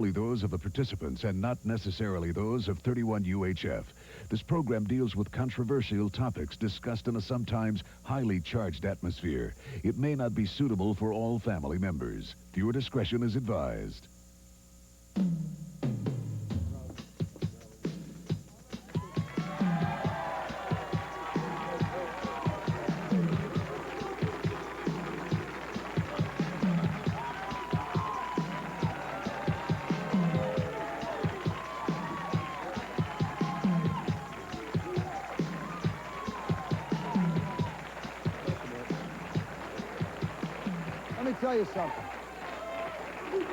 Only those of the participants and not necessarily those of 31 UHF. This program deals with controversial topics discussed in a sometimes highly charged atmosphere. It may not be suitable for all family members. Viewer discretion is advised. Let me tell you something.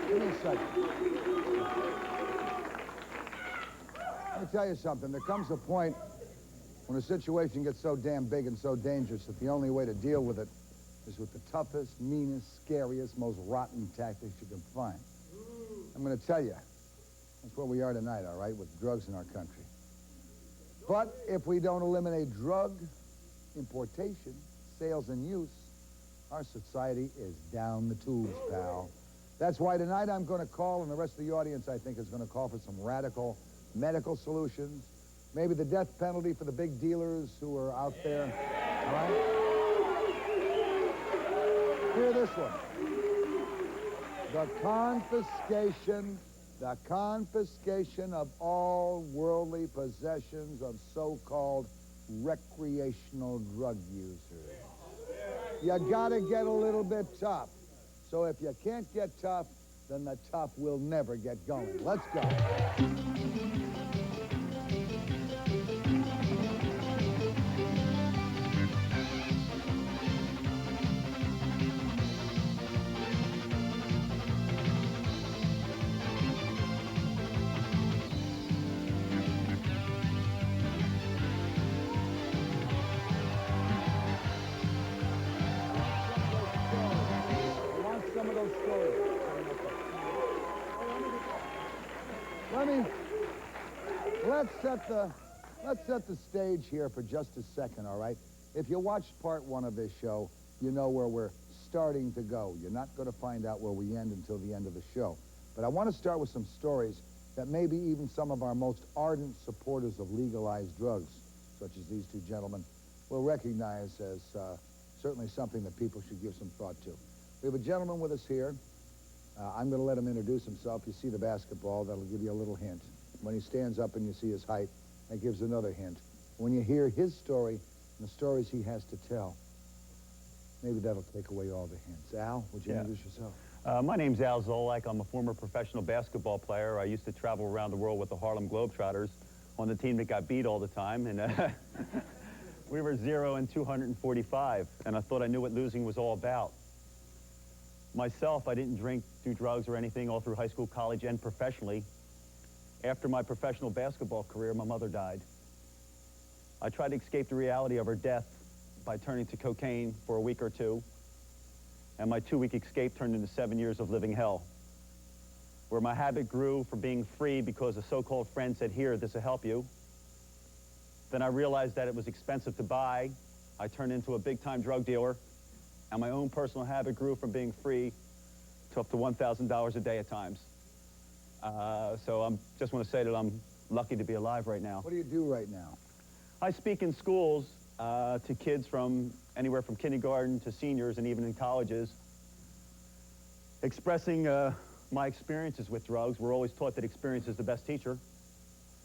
Give me a second. Let me tell you something. There comes a point when a situation gets so damn big and so dangerous that the only way to deal with it is with the toughest, meanest, scariest, most rotten tactics you can find. I'm going to tell you, that's where we are tonight, all right, with drugs in our country. But if we don't eliminate drug importation, sales, and use, our society is down the tubes, pal. That's why tonight I'm going to call, and the rest of the audience, I think, is going to call for some radical medical solutions. Maybe the death penalty for the big dealers who are out there. All right? Hear this one. The confiscation of all worldly possessions of so-called recreational drug users. You gotta get a little bit tough. So if you can't get tough, then the tough will never get going. Let's go. Some of those stories. Let's set the stage here for just a second, all right? If you watched part one of this show, you know where we're starting to go. You're not going to find out where we end until the end of the show. But I want to start with some stories that maybe even some of our most ardent supporters of legalized drugs, such as these two gentlemen, will recognize as certainly something that people should give some thought to. We have a gentleman with us here. I'm going to let him introduce himself. You see the basketball, that'll give you a little hint. When he stands up and you see his height, that gives another hint. When you hear his story and the stories he has to tell, maybe that'll take away all the hints. Al, would you introduce yourself? My name's Al Zolak. I'm a former professional basketball player. I used to travel around the world with the Harlem Globetrotters on the team that got beat all the time. And we were 0 and 245, and I thought I knew what losing was all about. Myself, I didn't drink, do drugs, or anything all through high school, college, and professionally. After my professional basketball career, my mother died. I tried to escape the reality of her death by turning to cocaine for a week or two, and my 2-week escape turned into 7 years of living hell, where my habit grew from being free because a so-called friend said, "Here, this will help you." Then I realized that it was expensive to buy. I turned into a big-time drug dealer, and my own personal habit grew from being free to up to $1,000 a day at times. So I just want to say that I'm lucky to be alive right now. What do you do right now? I speak in schools to kids from anywhere from kindergarten to seniors and even in colleges, expressing my experiences with drugs. We're always taught that experience is the best teacher.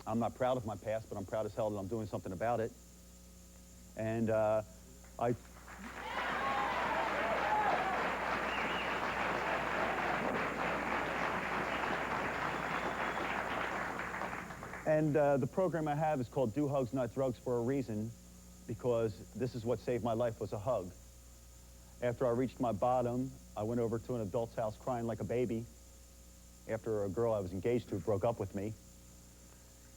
I'm not proud of my past, but I'm proud as hell that I'm doing something about it. And the program I have is called Do Hugs, Not Drugs for a reason, because this is what saved my life, was a hug. After I reached my bottom, I went over to an adult's house crying like a baby after a girl I was engaged to broke up with me.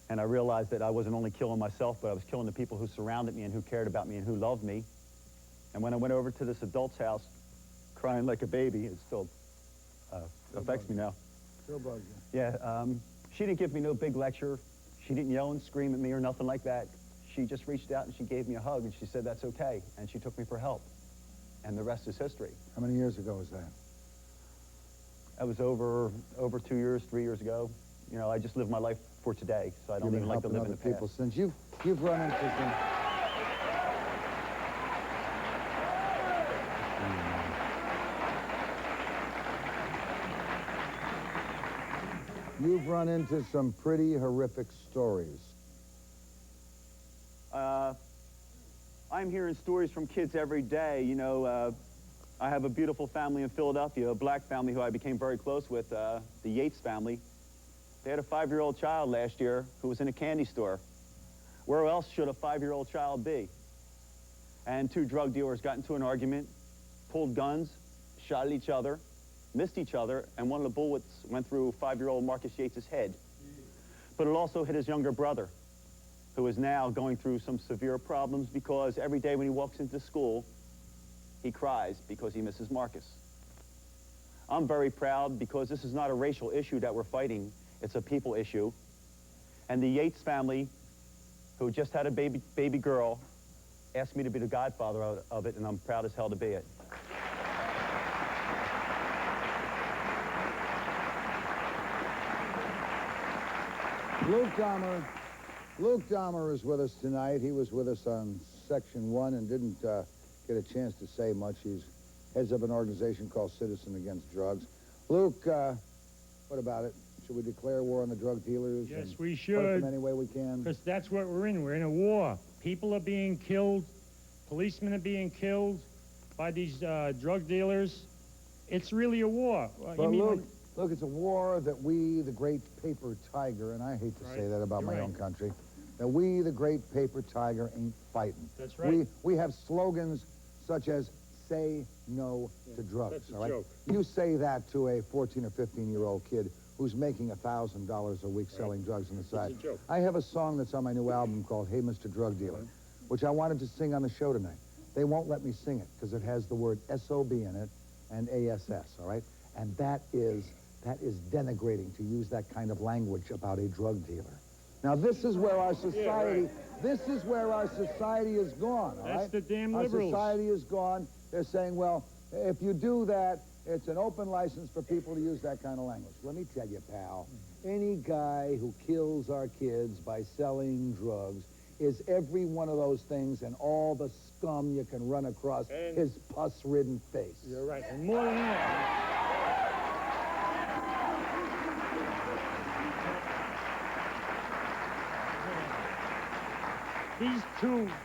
And I realized that I wasn't only killing myself, but I was killing the people who surrounded me and who cared about me and who loved me. And when I went over to this adult's house crying like a baby, it still affects me now. Still bugs you. Yeah, she didn't give me no big lecture. She didn't yell and scream at me or nothing like that. She just reached out and she gave me a hug and she said, "That's okay." And she took me for help. And the rest is history. How many years ago was that? That was over 2 years, 3 years ago. You know, I just live my life for today, so I don't even like to live in the people past. since you've run into some. You've run into some pretty horrific stories. I'm hearing stories from kids every day. You know, I have a beautiful family in Philadelphia, a black family who I became very close with, the Yates family. They had a 5-year-old child last year who was in a candy store. Where else should a 5-year-old child be? And 2 drug dealers got into an argument, pulled guns, shot at each other, missed each other, and one of the bullets went through 5-year-old Marcus Yates' head. But it also hit his younger brother, who is now going through some severe problems because every day when he walks into school, he cries because he misses Marcus. I'm very proud because this is not a racial issue that we're fighting. It's a people issue. And the Yates family, who just had a baby girl, asked me to be the godfather of it, and I'm proud as hell to be it. Luke Dahmer is with us tonight. He was with us on Section 1 and didn't get a chance to say much. He's heads up an organization called Citizen Against Drugs. Luke, what about it? Should we declare war on the drug dealers? Yes, and we fight should. them any way we can? Because that's what we're in. We're in a war. People are being killed. Policemen are being killed by these drug dealers. It's really a war. But look, it's a war that we, the great paper tiger, and I hate to say that about my own country, that we, the great paper tiger, ain't fighting. That's right. We have slogans such as "Say no to drugs." That's a all right? joke. You say that to a 14 or 15-year-old kid who's making $1,000 a week selling drugs on the side. It's a joke. I have a song that's on my new album called "Hey, Mr. Drug Dealer," which I wanted to sing on the show tonight. They won't let me sing it because it has the word SOB in it and ASS, all right? And that is denigrating to use that kind of language about a drug dealer. Now, this is where our society, this is where our society is gone, all right? That's the damn our liberals. Society is gone. They're saying, well, if you do that, it's an open license for people to use that kind of language. Let me tell you, pal, any guy who kills our kids by selling drugs is every one of those things and all the scum you can run across his pus-ridden face. You're right. And more than that,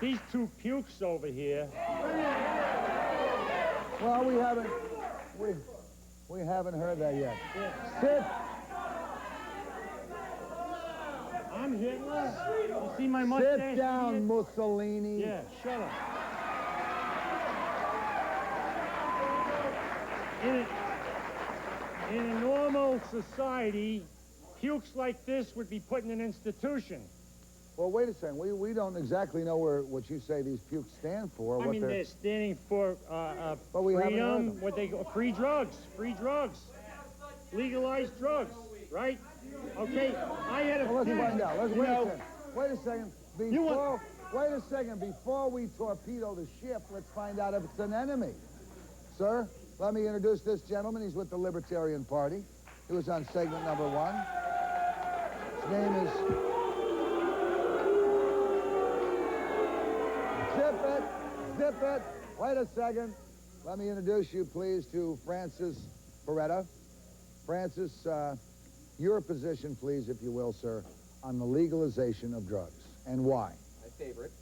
these two pukes over here. Well, we haven't heard that yet. Sit. I'm Hitler. You see my mustache? Sit down, Mussolini. Yeah, shut up. In a normal society, pukes like this would be put in an institution. Well, wait a second. We don't exactly know what you say these pukes stand for. I mean, they're standing for But we haven't heard freedom, them. what they go, free drugs, legalized drugs, right? Okay, I had a Well, let's find out. Let's you know, wait a second. Wait a second. Before we torpedo the ship, let's find out if it's an enemy. Sir, let me introduce this gentleman. He's with the Libertarian Party. He was on segment number 1. His name is... Zip it. Wait a second. Let me introduce you, please, to Francis Beretta. Francis, your position, please, if you will, sir, on the legalization of drugs, and why? I favor it.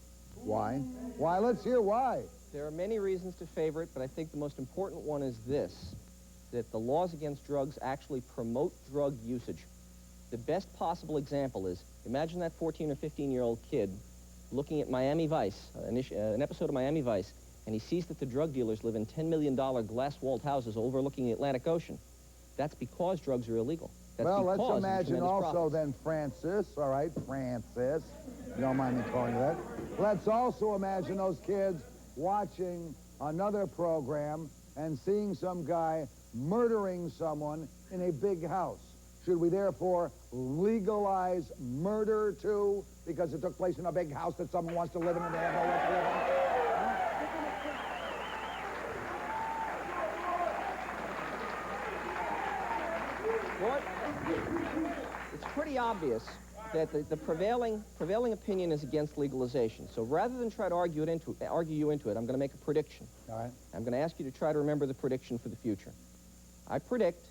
Why? Why? Let's hear why. There are many reasons to favor it, but I think the most important one is this, that the laws against drugs actually promote drug usage. The best possible example is, imagine that 14 or 15-year-old kid looking at Miami Vice, an episode of Miami Vice, and he sees that the drug dealers live in $10 million glass-walled houses overlooking the Atlantic Ocean. That's because drugs are illegal. That's Well, let's because of the imagine tremendous also profits. then Francis, all right, Francis, you don't mind me calling you that. Let's also imagine those kids watching another program and seeing some guy murdering someone in a big house. Should we therefore legalize murder too, because it took place in a big house that someone wants to live in and they have no right to live in? pretty obvious that the prevailing opinion is against legalization. So rather than try to argue you into it, I'm going to make a prediction. All right. I'm going to ask you to try to remember the prediction for the future. I predict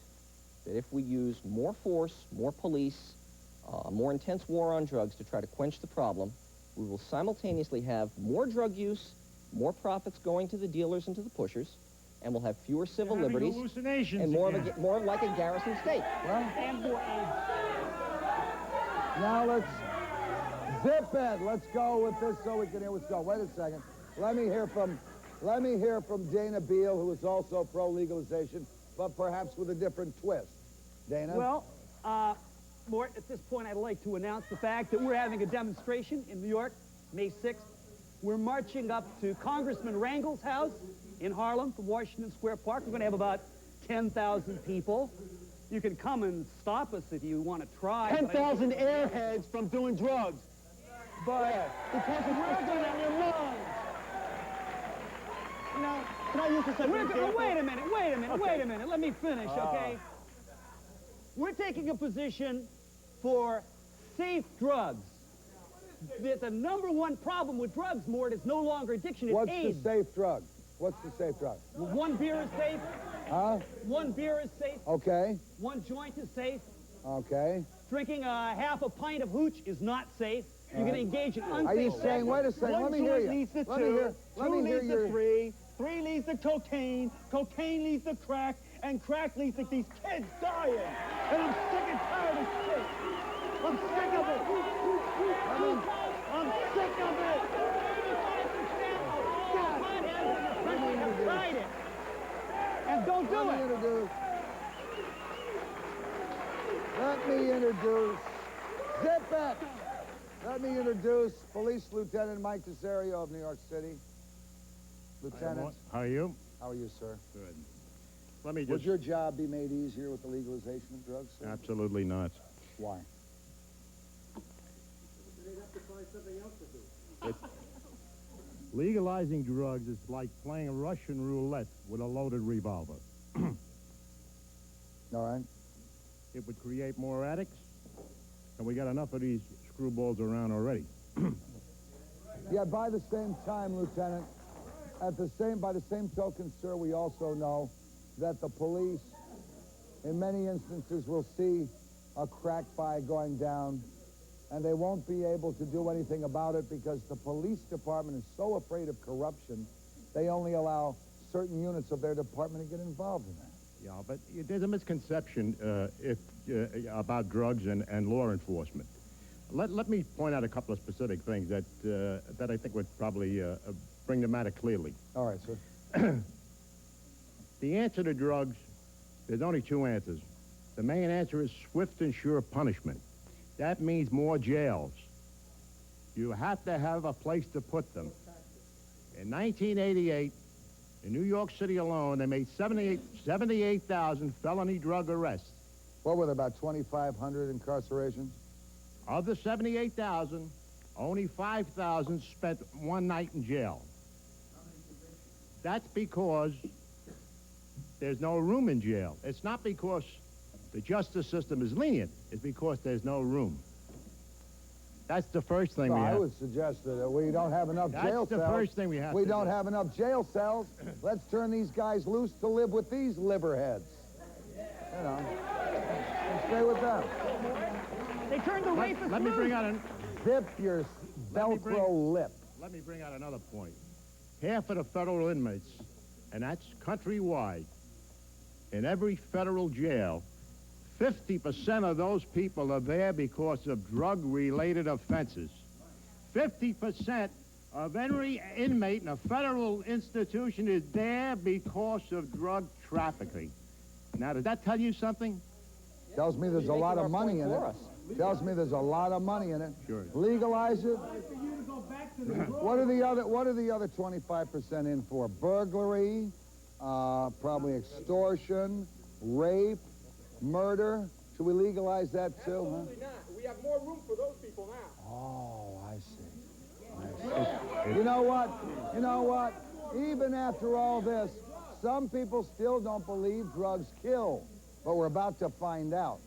that if we use more force, more police, a more intense war on drugs to try to quench the problem, we will simultaneously have more drug use, more profits going to the dealers and to the pushers, and we'll have fewer civil liberties and more of like a garrison state. Well, And more now let's zip it. Let's go with this so we can hear what's going. Wait a second. Let me hear from Dana Beal, who is also pro-legalization, but perhaps with a different twist. Dana? Well, Mort, at this point, I'd like to announce the fact that we're having a demonstration in New York, May 6th. We're marching up to Congressman Rangel's house in Harlem from Washington Square Park. We're going to have about 10,000 people. You can come and stop us if you want to try. 10,000 airheads from doing drugs. But because we're going to your lungs. Now, can I use this as an example? Wait a minute. Let me finish, okay? We're taking a position for safe drugs. The number one problem with drugs, Mort, is no longer addiction, it's What's AIDS. the safe drug? What's the safe drug? One beer is safe. Huh? One beer is safe. Okay. One joint is safe. Okay. Drinking half a pint of hooch is not safe. You're going to engage in unsafe Are you sex. saying, wait a second, let me hear you. Leads to Let me hear, let me hear leads your... to three leads to cocaine leads to crack, and crack leads to these kids dying. And I'm sick and tired of shit. I'm sick of it. I'm sick of it. Tried it. And don't do it. Let me introduce, zip it. Let me introduce Police Lieutenant Mike Desario of New York City. Lieutenant. How are you? How are you, sir? Good. Let me Would just... your job be made easier with the legalization of drugs, sir? Absolutely not. Why? Legalizing drugs is like playing Russian roulette with a loaded revolver. All right. It would create more addicts, and we got enough of these screwballs around already. Yeah, by the same time, Lieutenant, by the same token, sir, we also know that the police, in many instances, will see a crack buy going down, and they won't be able to do anything about it because the police department is so afraid of corruption, they only allow certain units of their department to get involved in that. Yeah, but there's a misconception about drugs and law enforcement. Let me point out a couple of specific things that I think would probably bring the matter clearly. All right, sir. The answer to drugs, there's only two answers. The main answer is swift and sure punishment. That means more jails. You have to have a place to put them. In 1988, in New York City alone, they made 78,000 felony drug arrests. What were there, about 2,500 incarcerations? Of the 78,000, only 5,000 spent one night in jail. That's because there's no room in jail. It's not because the justice system is lenient. It's because there's no room. That's the first thing we have. I would suggest that we don't have enough jail cells. That's the first thing we have We to don't do. have enough jail cells. Let's turn these guys loose to live with these liverheads. You know, and stay with them. They turned the rapists Let me bring out Zip your Velcro lip. Let me bring out another point. Half of the federal inmates, and that's countrywide, in every federal jail, 50% of those people are there because of drug-related offenses. 50% of every inmate in a federal institution is there because of drug trafficking. Now, does that tell you something? Tells me there's a lot of money in it. for us. Tells me there's a lot of money in it. Sure. Legalize it. What are the other 25% in for? Burglary, probably extortion, rape, murder. Should we legalize that too? Absolutely not. We have more room for those people now. Oh, I see. You know what? Even after all this, some people still don't believe drugs kill. But we're about to find out.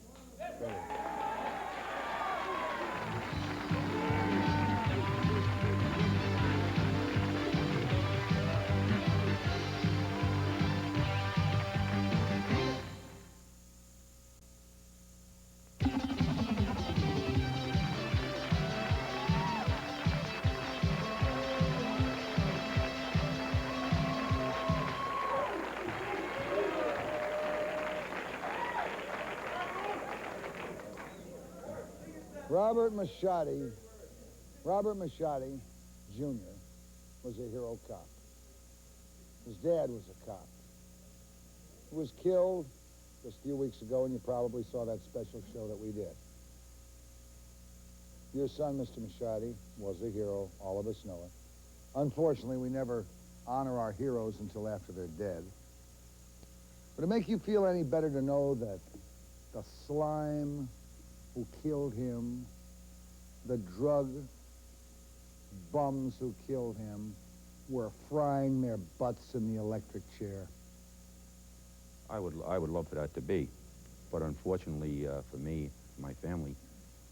Robert Machado Jr. was a hero cop. His dad was a cop. He was killed just a few weeks ago, and you probably saw that special show that we did. Your son, Mr. Machado, was a hero. All of us know it. Unfortunately, we never honor our heroes until after they're dead. Would it make you feel any better to know that the slime who killed him, the drug bums who killed him, were frying their butts in the electric chair? I would love for that to be, but unfortunately for me, my family,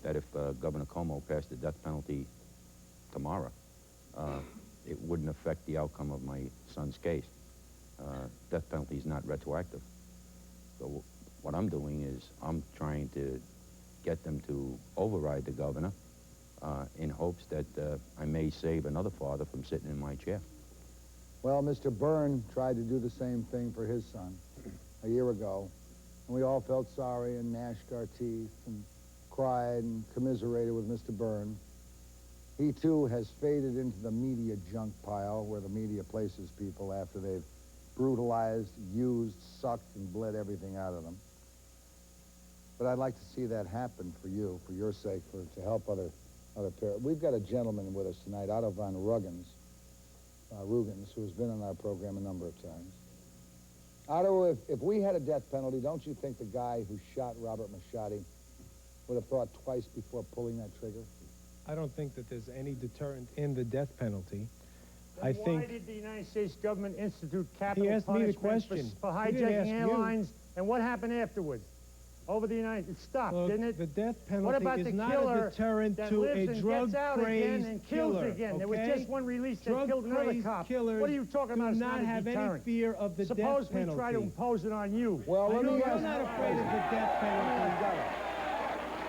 that if Governor Cuomo passed the death penalty tomorrow, it wouldn't affect the outcome of my son's case. Death penalty is not retroactive. So what I'm doing is I'm trying to get them to override the governor in hopes that I may save another father from sitting in my chair. Well, Mr. Byrne tried to do the same thing for his son a year ago, and we all felt sorry and gnashed our teeth and cried and commiserated with Mr. Byrne. He, too, has faded into the media junk pile where the media places people after they've brutalized, used, sucked, and bled everything out of them. But I'd like to see that happen for you, for your sake, to help other parents. We've got a gentleman with us tonight, Otto von Rugens, who has been on our program a number of times. Otto, if we had a death penalty, don't you think the guy who shot Robert Machado would have thought twice before pulling that trigger? I don't think that there's any deterrent in the death penalty. Why did the United States government institute capital He asked me the punishment question. for He didn't ask hijacking you. airlines? And what happened afterwards? Over the United... It stopped, Look, didn't it? the death What about penalty the is not killer a deterrent that to lives a and gets out again and kills drug-crazed killer. again? There was Okay? just one release that killed another Drug-crazed cop. killers What are you talking about? do It's not a have any deterrent. fear of the death Suppose penalty. we try to impose it on you. Well, let me You're ask not afraid of the death penalty.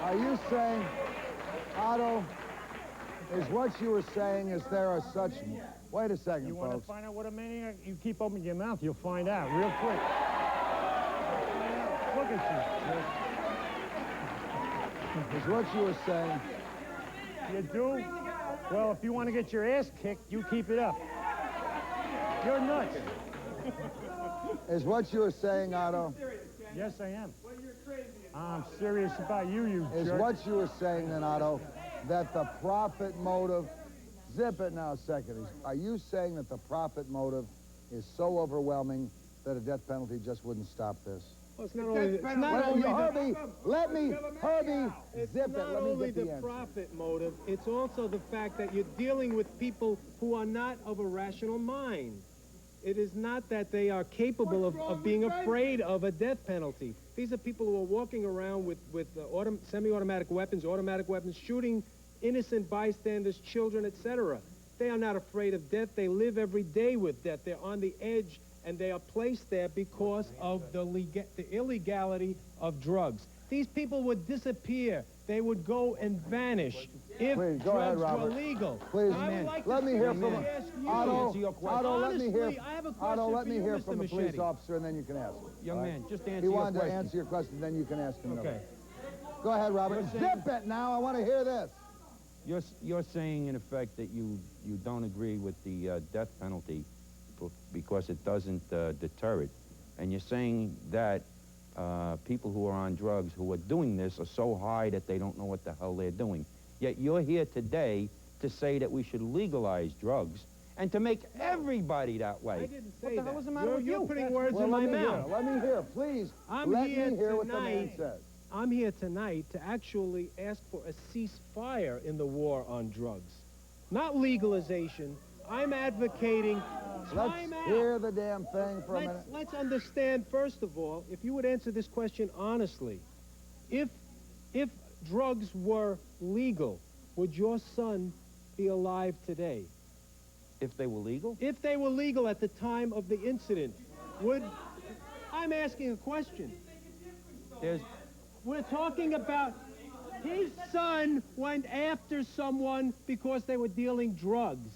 Are you saying, Otto, is what you were saying, is there are such... Wait a second, You want to folks. find out what a maniac... You keep opening your mouth, you'll find out real quick. Look at Is what you were saying... you. You do? Well, if you want to get your ass kicked, you keep it up. You're nuts. Is what you were saying, Otto... Yes, I am. I'm serious about you, you Is jerk. what you were saying, then, Otto, that the profit motive... Zip it now a second. Are you saying that the profit motive is so overwhelming that a death penalty just wouldn't stop this? Well, it's not only Herbie, let me, Herbie, It's zip it. not Let me only get the the answer. profit motive, it's also the fact that you're dealing with people who are not of a rational mind. It is not that they are capable of being afraid of a death penalty. These are people who are walking around with semi-automatic weapons, automatic weapons, shooting innocent bystanders, children, etc. They are not afraid of death. They live every day with death. They're on the edge, and they are placed there because of the illegality of drugs. These people would disappear. They would go and vanish if Please, go ahead, drugs were Robert. legal. Please, I would like let to me hear from simply ask you. Otto, let me hear. Honestly, I have a question Otto, let for me you, hear Mr. from the police Machete. officer, and then you can ask. Young All right? man, just answer He your wanted question. to answer your question, then you can ask him. Okay. Go ahead, Robert. Zip it now. I want to hear this. You're saying, in effect, that you don't agree with the death penalty because it doesn't deter it. And you're saying that people who are on drugs who are doing this are so high that they don't know what the hell they're doing. Yet you're here today to say that we should legalize drugs and to make everybody that way. I didn't say What the hell that. is the matter with You're you? putting words Well, in my let me mouth. hear. Let me hear, please. I'm let here me hear what the man tonight. says. I'm here tonight to actually ask for a ceasefire in the war on drugs. Not legalization. I'm advocating Let's time out. hear the damn thing for a minute. Let's understand, first of all, if you would answer this question honestly, if drugs were legal, would your son be alive today? If they were legal? If they were legal at the time of the incident, I'm asking a question. We're talking about his son went after someone because they were dealing drugs.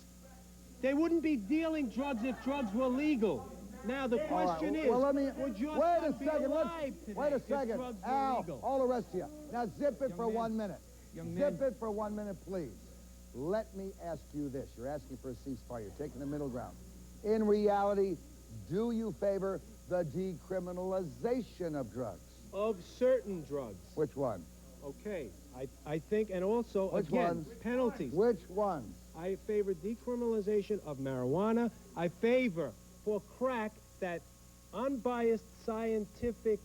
They wouldn't be dealing drugs if drugs were legal. Now, the question is, would your son be alive today Wait a if second. drugs were Al, legal? all the rest of you. Now, zip it for 1 minute. young man. Zip it for 1 minute, please. Let me ask you this. You're asking for a ceasefire. You're taking the middle ground. In reality, do you favor the decriminalization of drugs? Of certain drugs. Which one? Okay. I think, and also, Which again, ones? penalties. Which ones? I favor decriminalization of marijuana. I favor, for crack, that unbiased scientific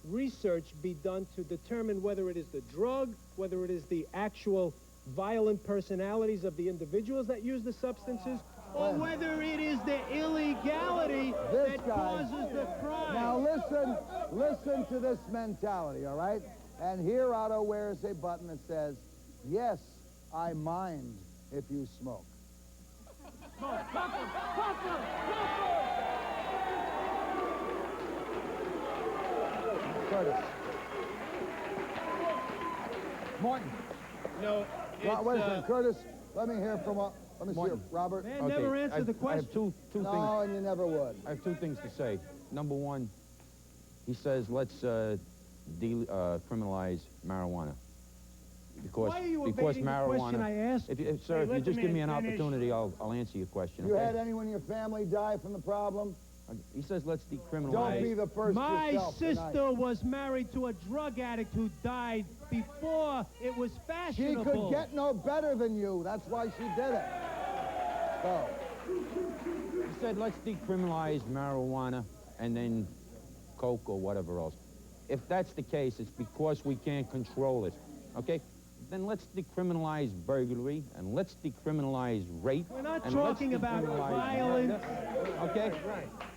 research be done to determine whether it is the drug, whether it is the actual violent personalities of the individuals that use the substances, or whether it is the illegality This that guy. causes the crime. Now listen to this mentality, all right? And here Otto wears a button that says, yes, I mind if you smoke. Curtis. Morton. No, Wait a second, Curtis, let me hear from, let me see, Morton. Robert. Man never answered the I have question. two No, things. and you never would. I have two things to say. Number one, he says let's decriminalize marijuana. Because Why are you because evading the marijuana. question I asked? Sir, if you let just the give me man an finish. opportunity, I'll answer your question. You okay? had anyone in your family die from the problem? He says let's decriminalize. Don't be the first My yourself sister tonight. was married to a drug addict who died before it was She fashionable. could get no better than you. That's why she did it. So, He said let's decriminalize marijuana and then coke or whatever else. If that's the case, it's because we can't control it. Okay? Then let's decriminalize burglary and let's decriminalize rape. We're not and talking let's about decriminalize violence. murder. Okay?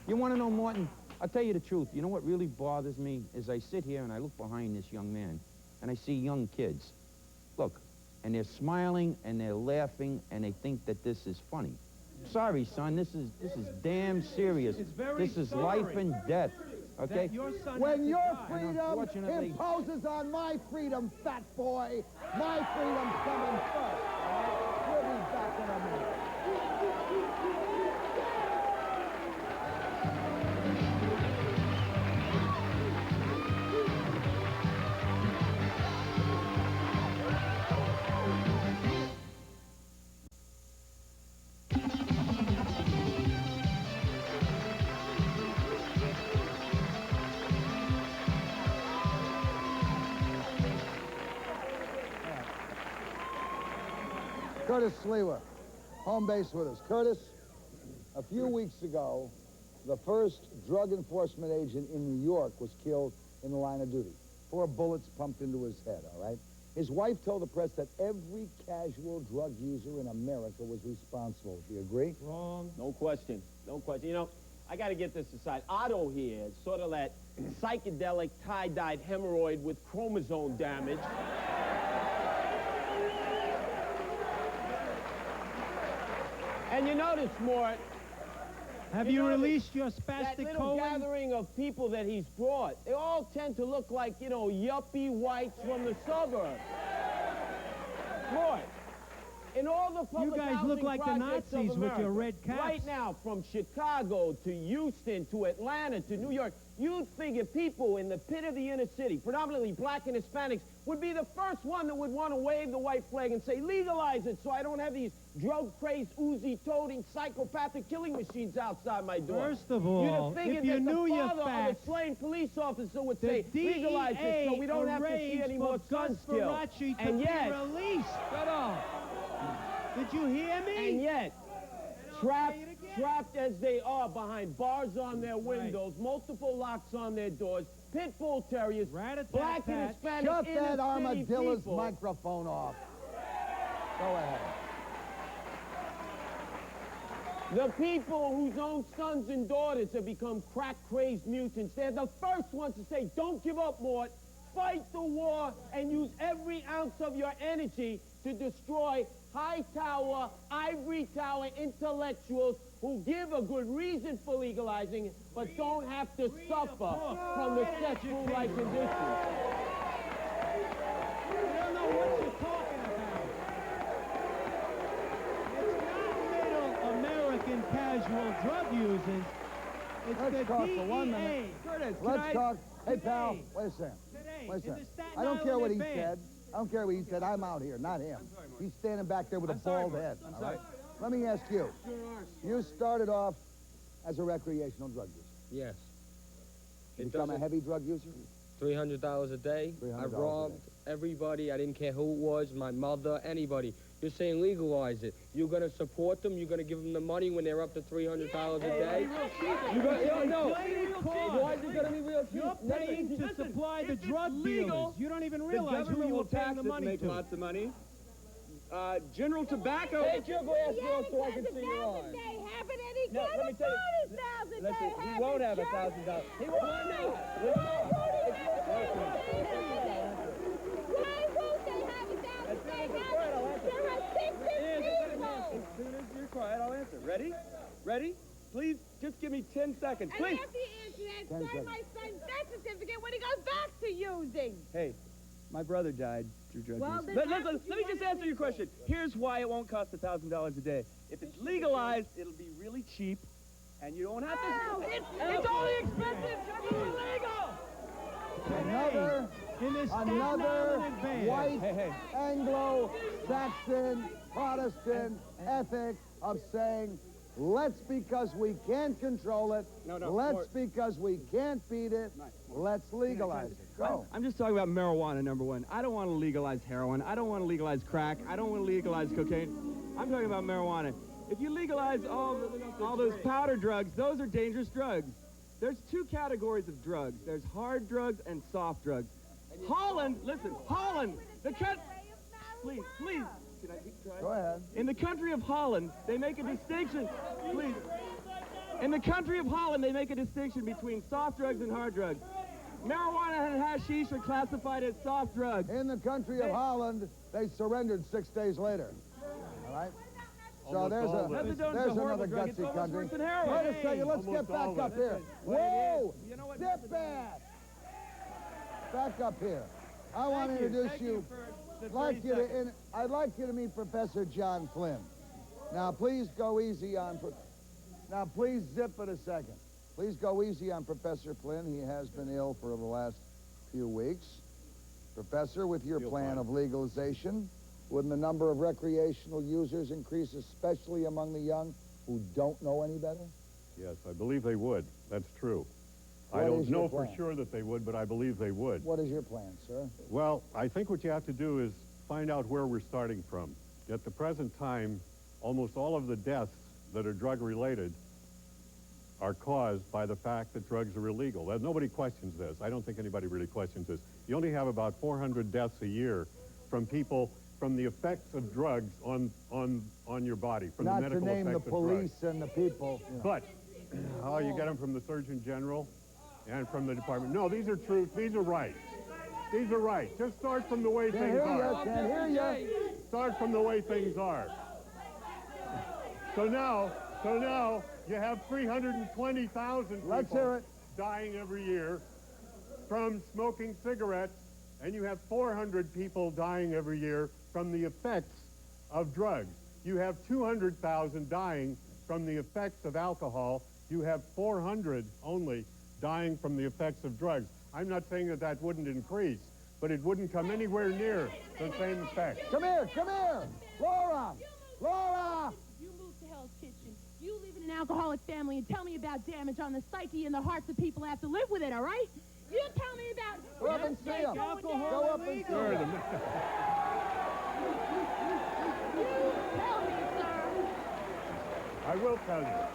You want to know, Morton? I'll tell you the truth. You know what really bothers me is I sit here and I look behind this young man and I see young kids. Look, and they're smiling and they're laughing and they think that this is funny. Sorry, son, this is damn serious. It's very This is sorry life and death. Okay? that your son when had to your die. freedom unfortunately- imposes on my freedom, fat boy, my freedom's coming first. All right? We'll be back in a minute. Curtis Sliwa, home base with us. Curtis, a few weeks ago, the first drug enforcement agent in New York was killed in the line of duty. 4 bullets pumped into his head, all right? His wife told the press that every casual drug user in America was responsible. Do you agree? Wrong. No question. No question. You know, I got to get this aside. Otto here is sort of that psychedelic tie-dyed hemorrhoid with chromosome damage. And you notice, Mort, Have You you know, released your that spastic little Cohen? gathering of people that he's brought, they all tend to look like, you know, yuppie whites from the suburbs. Mort, in all the public guys housing look like the projects of Nazis with your America, red caps. Right now, from Chicago to Houston to Atlanta to New York, you'd figure people in the pit of the inner city, predominantly black and Hispanics, would be the first one that would want to wave the white flag and say, legalize it so I don't have these drug-crazed, Uzi-toting, psychopathic killing machines outside my door. First of all, You'd have figured if you that knew the your father of facts, a slain police officer would the say, legalize it so DEA we don't have to see arranged any for more Gus sons killed. Ferracci to And be yet, released. Shut up. Did you hear me? and yet, trapped as they are behind bars on their windows, multiple locks on their doors, pit bull terriers, black and Hispanic Shut inner that city armadillo's people. microphone off. Go ahead. The people whose own sons and daughters have become crack-crazed mutants, they're the first ones to say, don't give up, Mort. Fight the war and use every ounce of your energy to destroy high-tower, ivory tower intellectuals who give a good reason for legalizing it, but don't have to suffer from the cesspool-like conditions. You don't know what you're talking about. It's not middle American casual drug users. It's Let's the talk DEA. for 1 minute. Curtis, Let's talk. Hey, pal, today, wait a second. today, Wait a in second. the Staten I don't care what he Island said. Advance, I don't care what he said. I'm out here, not him. He's standing back there with a bald head. All right? Let me ask you. You started off as a recreational drug user. Yes. You become a heavy drug user? $300 a day. I $300 robbed everybody. I didn't care who it was, my mother, anybody. You're saying legalize it. You're going to support them. You're going to give them the money when they're up to $300 a day. You're going to, no. Why is it going to be real cheap? You're paying to supply the drug dealers. You don't even realize who you were paying the money to. Lots of money. General Tobacco. Take your glass off so I can see your eyes. They haven't any No, let me tell you. Listen, he won't have $1,000. He won't. Why won't they have $1,000? There are 60 people. As soon as you're quiet, I'll answer. Ready? Ready? Please, just give me 10 seconds. And Please. after you answer that, sign my son's death certificate when he goes back to using. Hey, my brother died through drug Well, use. then Let how me could you just want answer your question. Here's why it won't cost $1,000 a day. If it's legalized, it'll be really cheap, and you don't have to. It's only expensive just illegal. Another white Anglo-Saxon Protestant ethic of saying, let's because we can't control it, let's because we can't beat it, let's legalize it. Go. I'm just talking about marijuana, number one. I don't want to legalize heroin. I don't want to legalize crack. I don't want to legalize cocaine. I'm talking about marijuana. If you legalize all those powder drugs, those are dangerous drugs. There's two categories of drugs. There's hard drugs and soft drugs. Holland, listen, Holland, please, can I try? Go ahead. In the country of Holland, they make a distinction, please. In the country of Holland, they make a distinction between soft drugs and hard drugs. Marijuana and hashish are classified as soft drugs. In the country of Holland, they surrendered 6 days later. All right? So there's another gutsy country. Wait a second, let's get back up here. Whoa! Step back! Back up here. I want to introduce you. I'd like you to meet Professor John Flynn. Now, please go easy on... Now, please zip it a second. Please go easy on Professor Flynn. He has been ill for the last few weeks. Professor, with your plan of legalization, wouldn't the number of recreational users increase, especially among the young who don't know any better? Yes, I believe they would. That's true. I don't know for sure that they would, but I believe they would. What is your plan, sir? Well, I think what you have to do is find out where we're starting from. At the present time, almost all of the deaths that are drug-related are caused by the fact that drugs are illegal. Nobody questions this. I don't think anybody really questions this. You only have about 400 deaths a year from people, from the effects of drugs on your body, from the medical effects of drugs. Not to name the police and the people. You know. But, you get them from the Surgeon General and from the department. No, these are true. These are right. These are right. Just start from the way things are. Can't hear you. Start from the way things are. So now you have 320,000 people dying every year from smoking cigarettes, and you have 400 people dying every year from the effects of drugs. You have 200,000 dying from the effects of alcohol. You have 400 only dying from the effects of drugs. I'm not saying that that wouldn't increase, but it wouldn't come anywhere near the same effect. Come here. Laura! You moved to Hell's Kitchen. You live in an alcoholic family and tell me about damage on the psyche and the hearts of people that have to live with it, all right? You tell me about... Go up and see him. Go up and see him. You tell me, sir. I will tell you.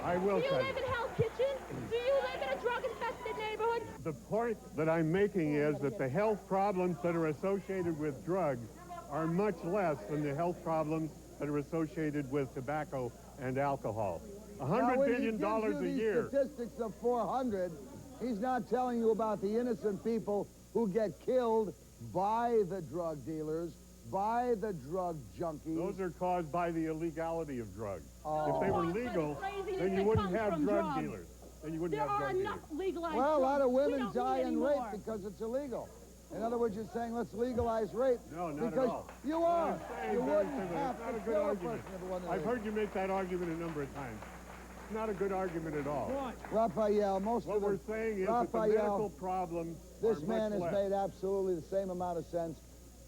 I will tell you. Do you live in Hell's Kitchen? Do you live in a drug-infested neighborhood? The point that I'm making is that the health problems that are associated with drugs are much less than the health problems that are associated with tobacco and alcohol. $100 billion a year. Statistics of 400. He's not telling you about the innocent people who get killed by the drug dealers, by the drug junkies. Those are caused by the illegality of drugs. Oh. If they were legal, then you wouldn't have drug dealers. Then you wouldn't have drug dealers. There are enough legalized Well, a lot of drugs. women die in rape because it's illegal. In other words, you're saying let's legalize rape. No, not because at all. You are. You wouldn't have not a to good kill a argument. person if it wasn't I've illegal. heard you make that argument a number of times. It's not a good argument at all. Raphael, What we're saying is that the medical problems this are man much has less. made absolutely the same amount of sense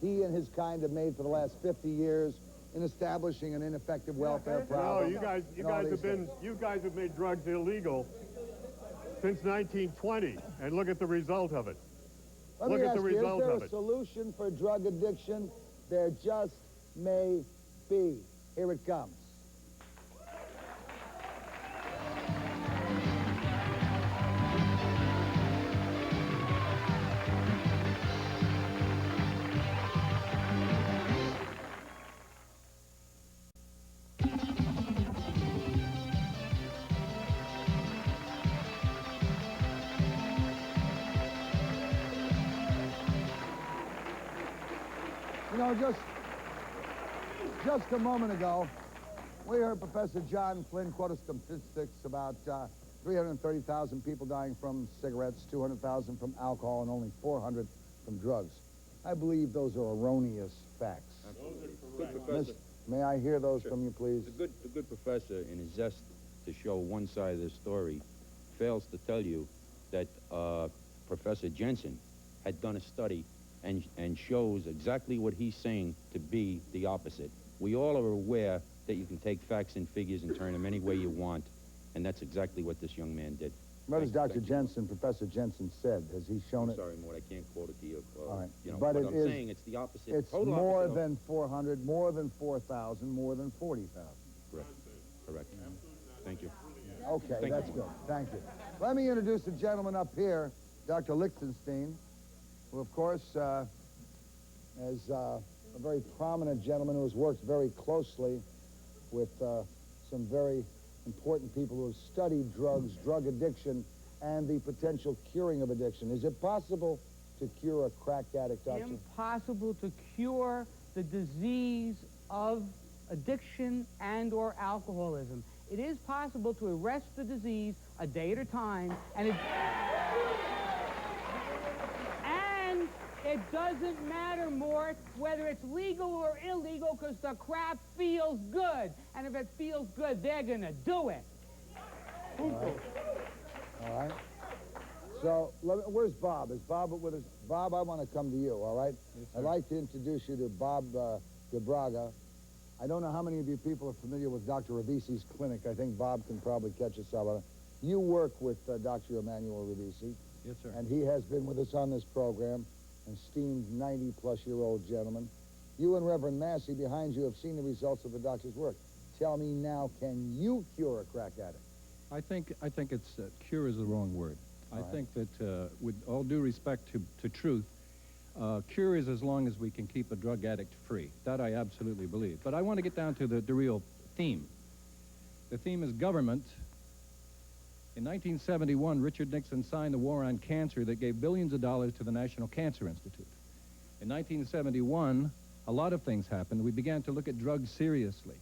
he and his kind have made for the last 50 years in establishing an ineffective welfare No, problem. you guys have made drugs illegal since 1920, and look at the result of it. Let me ask you, is there a solution for drug addiction? There just may be. Here it comes. You know, just a moment ago, we heard Professor John Flynn quote us statistics about 330,000 people dying from cigarettes, 200,000 from alcohol, and only 400 from drugs. I believe those are erroneous facts. Good professor. May I hear those from you, please? The good professor, in his zest to show one side of the story, fails to tell you that Professor Jensen had done a study and shows exactly what he's saying to be the opposite. We all are aware that you can take facts and figures and turn them any way you want, and that's exactly what this young man did. What has Dr. Jensen, Professor Jensen, said? Has he shown it? Sorry, Mort, I can't quote it to you. All right. You know, but I'm saying it's the opposite. It's total more opposite than 400, more than 4,000, more than 40,000. Correct. Correct. Thank you. Okay, that's good. Thank you. Let me introduce the gentleman up here, Dr. Lichtenstein, who, of course, is a very prominent gentleman who has worked very closely with some very important people who have studied drugs, drug addiction, and the potential curing of addiction. Is it possible to cure a crack addict, Doctor? Impossible to cure the disease of addiction and or alcoholism. It is possible to arrest the disease a day at a time, and it doesn't matter, Mort, whether it's legal or illegal, because the crap feels good. And if it feels good, they're going to do it. All right. So, where's Bob? Is Bob with us? Bob, I want to come to you, all right? Yes, I'd like to introduce you to Bob DeBraga. I don't know how many of you people are familiar with Dr. Ravisi's clinic. I think Bob can probably catch us up on it. You work with Dr. Emmanuel Ravisi. Yes, sir. And he has been with us on this program. Esteemed 90-plus-year-old gentleman. You and Reverend Massey behind you have seen the results of the doctor's work. Tell me now, can you cure a crack addict? I think it's cure is the wrong word. I think that with all due respect to truth, cure is as long as we can keep a drug addict free. That I absolutely believe. But I want to get down to the real theme. The theme is government. In 1971, Richard Nixon signed the War on Cancer that gave billions of dollars to the National Cancer Institute. In 1971, a lot of things happened. We began to look at drugs seriously.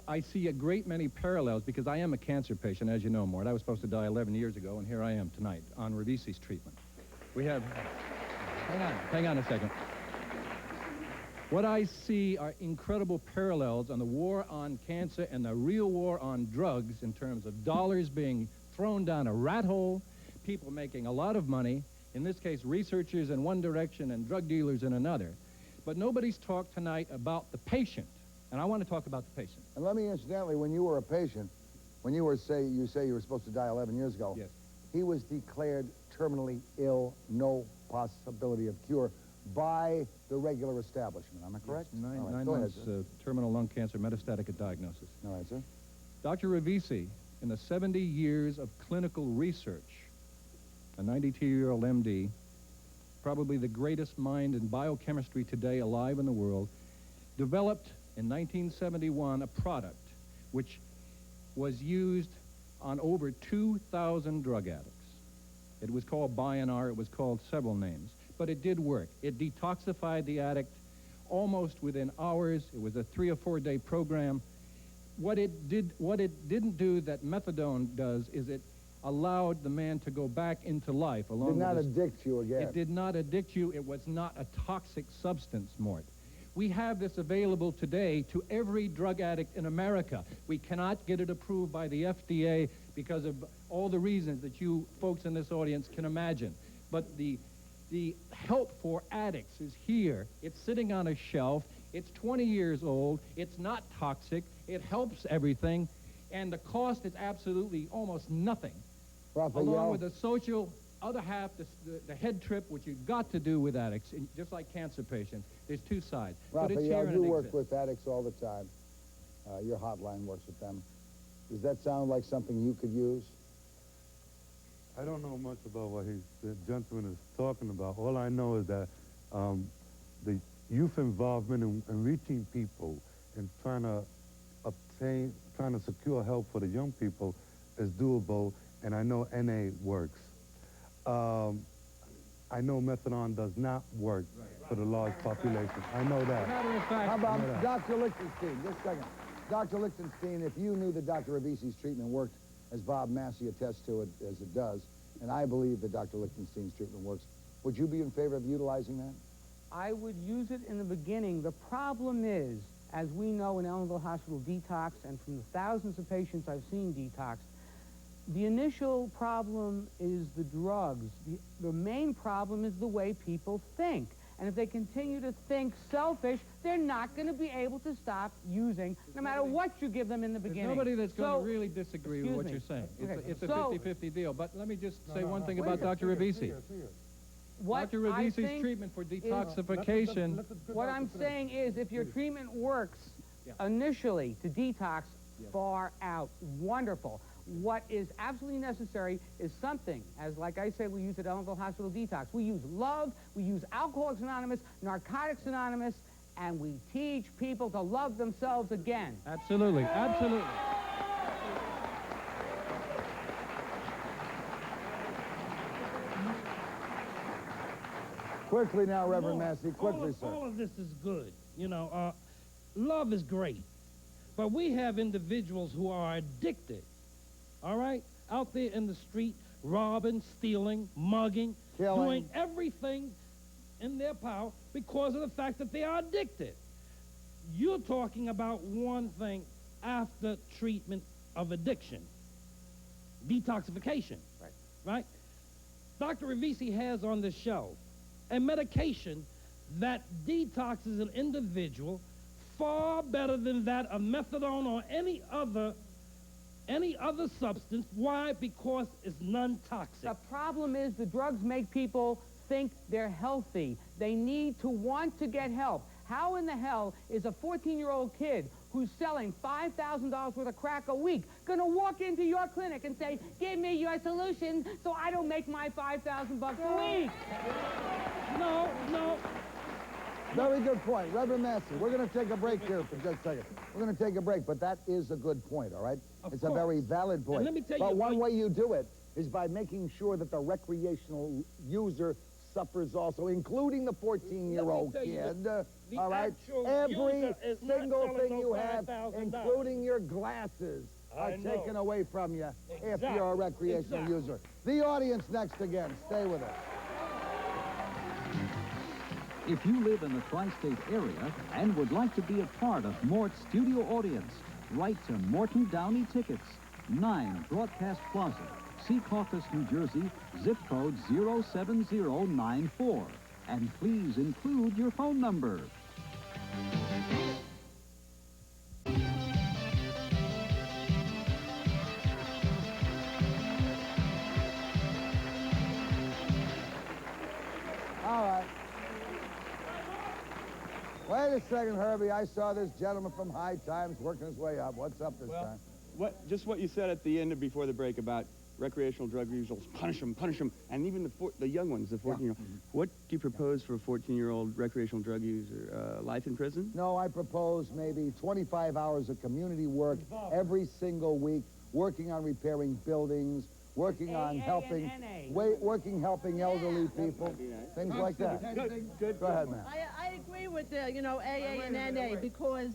I see a great many parallels because I am a cancer patient, as you know, Mort. I was supposed to die 11 years ago, and here I am tonight on Ravisi's treatment. We have... Hang on a second. What I see are incredible parallels on the war on cancer and the real war on drugs in terms of dollars being thrown down a rat hole, people making a lot of money, in this case researchers in one direction and drug dealers in another. But nobody's talked tonight about the patient, and I want to talk about the patient. And let me incidentally, when you were a patient, when you were, you say you were supposed to die 11 years ago, yes, he was declared terminally ill, no possibility of cure, by the regular establishment. Am I correct? Yes, nine right, months, terminal lung cancer, metastatic at diagnosis. All right, sir. Dr. Ravisi, in the 70 years of clinical research, a 92-year-old MD, probably the greatest mind in biochemistry today alive in the world, developed in 1971 a product which was used on over 2,000 drug addicts. It was called Bionar. It was called several names. But it did work. It detoxified the addict almost within hours. It was a 3 or 4 day program. What it didn't do that methadone does is it allowed the man to go back into life. Along did not addict you again. It did not addict you. It was not a toxic substance, Mort. We have this available today to every drug addict in America. We cannot get it approved by the FDA because of all the reasons that you folks in this audience can imagine. But the The help for addicts is here. It's sitting on a shelf. It's 20 years old. It's not toxic. It helps everything. And the cost is absolutely almost nothing. Raphael. Along with the social other half, the head trip, which you've got to do with addicts, and just like cancer patients. There's two sides. But it's here Raphael, and you it work exists. with addicts all the time. Your hotline works with them. Does that sound like something you could use? I don't know much about what the gentleman is talking about. All I know is that the youth involvement in reaching people and trying to secure help for the young people is doable, and I know NA works. I know methadone does not work for the large population. I know that. Matter of fact, How about Dr. Lichtenstein? Just a second. Dr. Lichtenstein, if you knew that Dr. Ravisi's treatment worked, as Bob Massey attests to it, as it does, and I believe that Dr. Lichtenstein's treatment works, would you be in favor of utilizing that? I would use it in the beginning. The problem is, as we know in Ellenville Hospital detox, and from the thousands of patients I've seen detox, the initial problem is the drugs. The main problem is the way people think. And if they continue to think selfish, they're not going to be able to stop using, no matter what you give them in the beginning. There's nobody that's going to really disagree with what you're saying. Okay. It's a 50-50 deal. But let me just say one thing about Dr. Ravisi. What Dr. I Ravisi's think treatment for is- detoxification. What I'm saying is, if your treatment works initially to detox, far out, wonderful. What is absolutely necessary is something, as like I say, we use at Ellenville Hospital Detox. We use love, we use Alcoholics Anonymous, Narcotics Anonymous, and we teach people to love themselves again. Absolutely, absolutely. Quickly now, Reverend Massey, quickly, sir. All of this is good. You know, love is great. But we have individuals who are addicted, all right? Out there in the street, robbing, stealing, mugging, doing everything in their power because of the fact that they are addicted. You're talking about one thing after treatment of addiction, detoxification, right? Dr. Ravisi has on the shelf a medication that detoxes an individual far better than that of methadone or any other substance. Why? Because it's non-toxic. The problem is the drugs make people think they're healthy. They need to want to get help. How in the hell is a 14-year-old kid who's selling $5,000 worth of crack a week going to walk into your clinic and say, give me your solution so I don't make my $5,000 a week? No. Very good point. Reverend Massey, we're going to take a break here for just a second. We're going to take a break, but that is a good point, all right? It's a very valid point. And let me tell but you one way you do it is by making sure that the recreational user suffers also, including the 14-year-old kid. All right? Every single thing you have, including your glasses, are taken away from you if you're a recreational user. The audience next again. Stay with us. If you live in the tri-state area and would like to be a part of Mort's studio audience, write to Morton Downey Tickets, 9 Broadcast Plaza, Secaucus, New Jersey, zip code 07094. And please include your phone number. All right. Wait a second, Herbie. I saw this gentleman from High Times working his way up. What's up this time? Just what you said at the end before the break about recreational drug users, punish them, and even the young ones, the 14-year-old. What do you propose for a 14-year-old recreational drug user? Life in prison? No, I propose maybe 25 hours of community work every single week, working on repairing buildings, working on helping elderly people, things like that. Good. Go ahead, man. I agree with the, AA and NA because,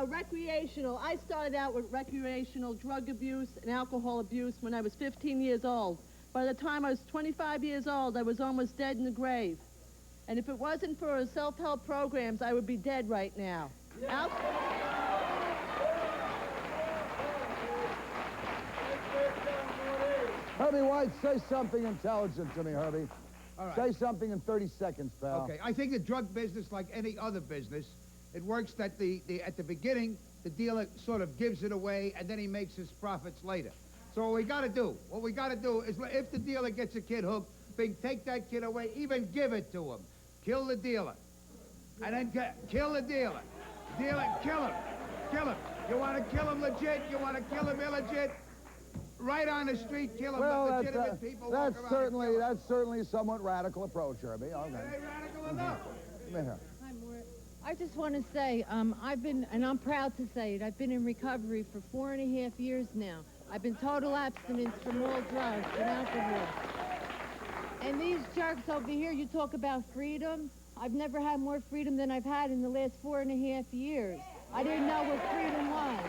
recreational, I started out with recreational drug abuse and alcohol abuse when I was 15 years old. By the time I was 25 years old, I was almost dead in the grave. And if it wasn't for self-help programs, I would be dead right now. Herbie White, say something intelligent to me, Herbie. All right. Say something in 30 seconds, pal. Okay, I think the drug business, like any other business, it works that at the beginning, the dealer sort of gives it away, and then he makes his profits later. So what we got to do is, if the dealer gets a kid hooked, take that kid away, even give it to him. Kill the dealer. And then kill the dealer. Dealer, kill him. Kill him. You want to kill him legit? You want to kill him illegit? Right on the street, kill him. Well, Legitimate people that's walk around certainly a somewhat radical approach, Herbie. Okay. Radical enough. Here. Hi, Mort. I just want to say, I've been, and I'm proud to say it, I've been in recovery for 4.5 years now. I've been total abstinence from all drugs and alcohol. And these jerks over here, you talk about freedom. I've never had more freedom than I've had in the last 4.5 years. I didn't know what freedom was.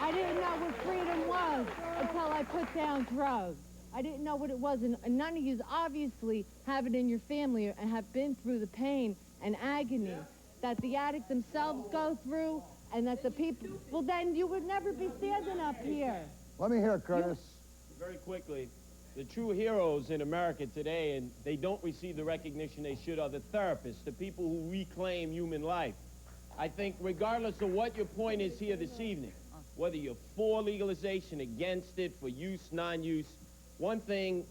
I didn't know what freedom was until I put down drugs. I didn't know what it was, and none of you obviously have it in your family and have been through the pain and agony that the addicts themselves go through, and that the people, well, then you would never be standing up here. Let me hear, Curtis. Very quickly, the true heroes in America today, and they don't receive the recognition they should, are the therapists, the people who reclaim human life. I think regardless of what your point is here this evening, whether you're for legalization, against it, for use, non-use, one thing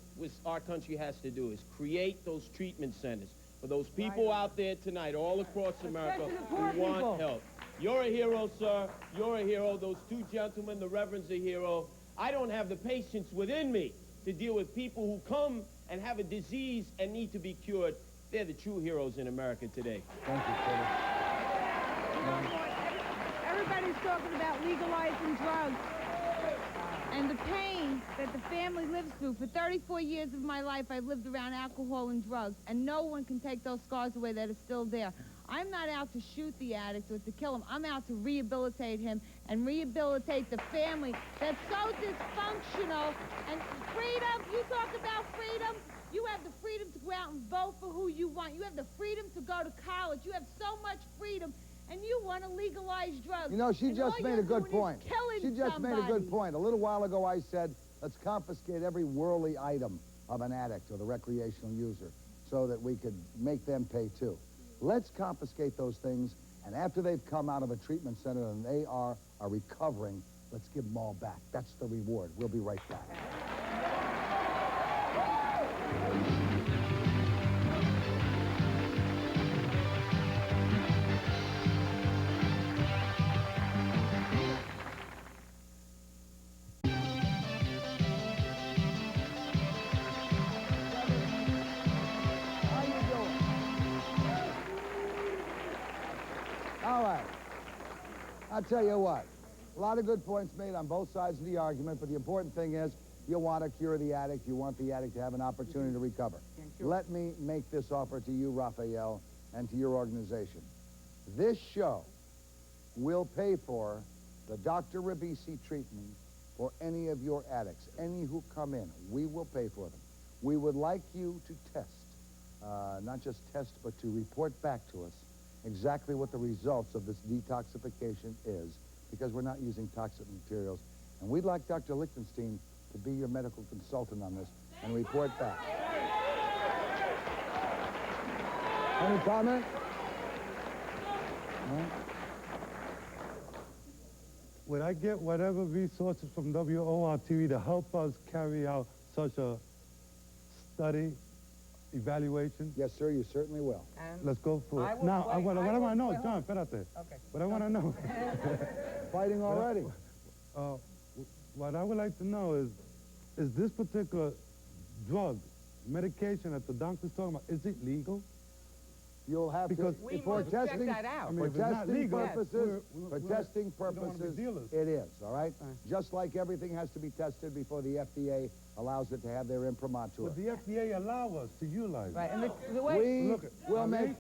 our country has to do is create those treatment centers for those people out there tonight, all across America, who want help. You're a hero, sir. You're a hero. Those two gentlemen, the Reverend's a hero. I don't have the patience within me to deal with people who come and have a disease and need to be cured. They're the true heroes in America today. Thank you, Curtis. Everybody's talking about legalizing drugs and the pain that the family lives through. For 34 years of my life, I've lived around alcohol and drugs, and no one can take those scars away that are still there. I'm not out to shoot the addict or to kill him. I'm out to rehabilitate him and rehabilitate the family that's so dysfunctional. And freedom, you talk about freedom. You have the freedom to go out and vote for who you want. You have the freedom to go to college. You have so much freedom. And you want to legalize drugs. You know, she and just made a good point. She just made a good point. A little while ago, I said, let's confiscate every worldly item of an addict or the recreational user so that we could make them pay too. Let's confiscate those things, and after they've come out of a treatment center and they are recovering, let's give them all back. That's the reward. We'll be right back. All right. I'll tell you what. A lot of good points made on both sides of the argument, but the important thing is you want to cure the addict. You want the addict to have an opportunity to recover. Let me make this offer to you, Raphael, and to your organization. This show will pay for the Dr. Ribisi treatment for any of your addicts, any who come in. We will pay for them. We would like you to test, not just test, but to report back to us exactly what the results of this detoxification is, because we're not using toxic materials. And we'd like Dr. Lichtenstein to be your medical consultant on this and report back. Any comment? No? Would I get whatever resources from WOR-TV to help us carry out such a study, evaluation? Yes, sir, you certainly will. Let's go for it. Now, what I want to know, John, espérate. Okay. What I want to know. Fighting already. What I would like to know is this particular drug, medication that the doctor's talking about, is it legal? You'll have because to, for testing, for testing purposes, it is, all right? Just like everything has to be tested before the FDA allows it to have their imprimatur. But the FDA allow us to utilize it. Right, and the way we will make